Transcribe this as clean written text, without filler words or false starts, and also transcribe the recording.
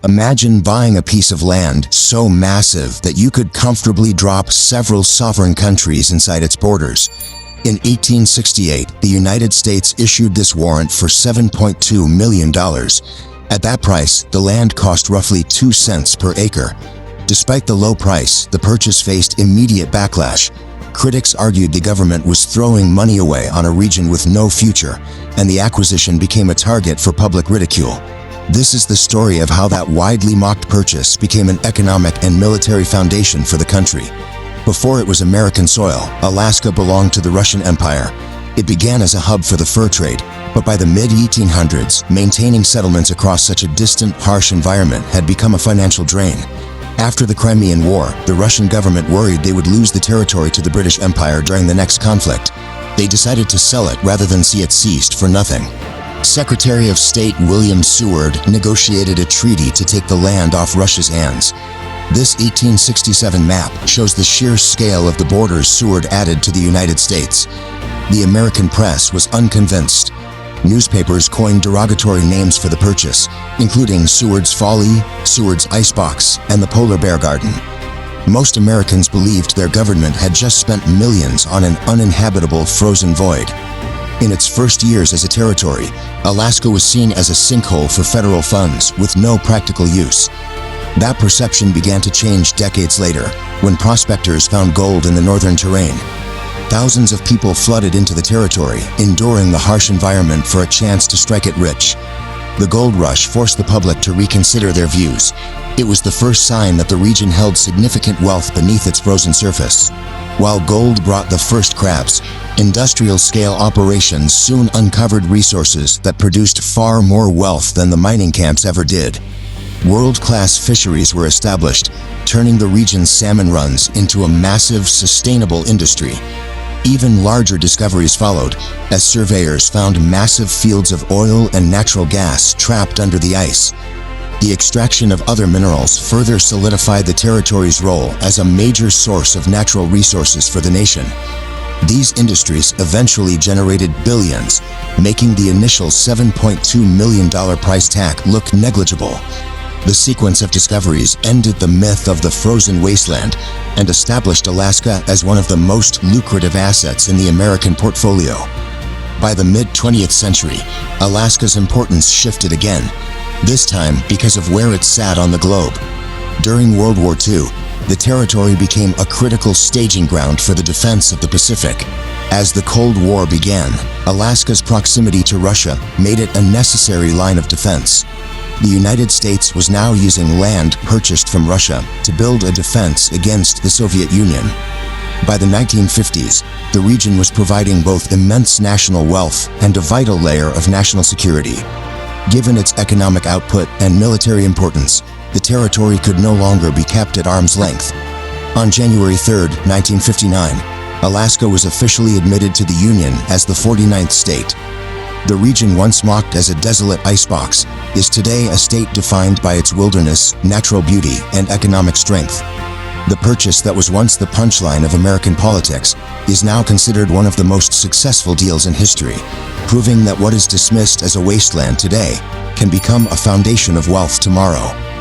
Imagine buying a piece of land so massive that you could comfortably drop several sovereign countries inside its borders. In 1868, the United States issued this warrant for $7.2 million. At that price, the land cost roughly 2 cents per acre. Despite the low price, the purchase faced immediate backlash. Critics argued the government was throwing money away on a region with no future, and the acquisition became a target for public ridicule. This is the story of how that widely mocked purchase became an economic and military foundation for the country. Before it was American soil, Alaska belonged to the Russian Empire. It began as a hub for the fur trade, but by the mid-1800s, maintaining settlements across such a distant, harsh environment had become a financial drain. After the Crimean War, the Russian government worried they would lose the territory to the British Empire during the next conflict. They decided to sell it rather than see it seized for nothing. Secretary of State William Seward negotiated a treaty to take the land off Russia's hands. This 1867 map shows the sheer scale of the borders Seward added to the United States. The American press was unconvinced. Newspapers coined derogatory names for the purchase, including Seward's Folly, Seward's Icebox, and the Polar Bear Garden. Most Americans believed their government had just spent millions on an uninhabitable frozen void. In its first years as a territory, Alaska was seen as a sinkhole for federal funds with no practical use. That perception began to change decades later, when prospectors found gold in the northern terrain. Thousands of people flooded into the territory, enduring the harsh environment for a chance to strike it rich. The gold rush forced the public to reconsider their views. It was the first sign that the region held significant wealth beneath its frozen surface. While gold brought the first crabs, industrial-scale operations soon uncovered resources that produced far more wealth than the mining camps ever did. World-class fisheries were established, turning the region's salmon runs into a massive, sustainable industry. Even larger discoveries followed, as surveyors found massive fields of oil and natural gas trapped under the ice. The extraction of other minerals further solidified the territory's role as a major source of natural resources for the nation. These industries eventually generated billions, making the initial $7.2 million price tag look negligible. The sequence of discoveries ended the myth of the frozen wasteland and established Alaska as one of the most lucrative assets in the American portfolio. By the mid-20th century, Alaska's importance shifted again, this time because of where it sat on the globe. During World War II, the territory became a critical staging ground for the defense of the Pacific. As the Cold War began, Alaska's proximity to Russia made it a necessary line of defense. The United States was now using land purchased from Russia to build a defense against the Soviet Union. By the 1950s, the region was providing both immense national wealth and a vital layer of national security. Given its economic output and military importance, the territory could no longer be kept at arm's length. On January 3, 1959, Alaska was officially admitted to the Union as the 49th state. The region once mocked as a desolate icebox is today a state defined by its wilderness, natural beauty, and economic strength. The purchase that was once the punchline of American politics is now considered one of the most successful deals in history, proving that what is dismissed as a wasteland today can become a foundation of wealth tomorrow.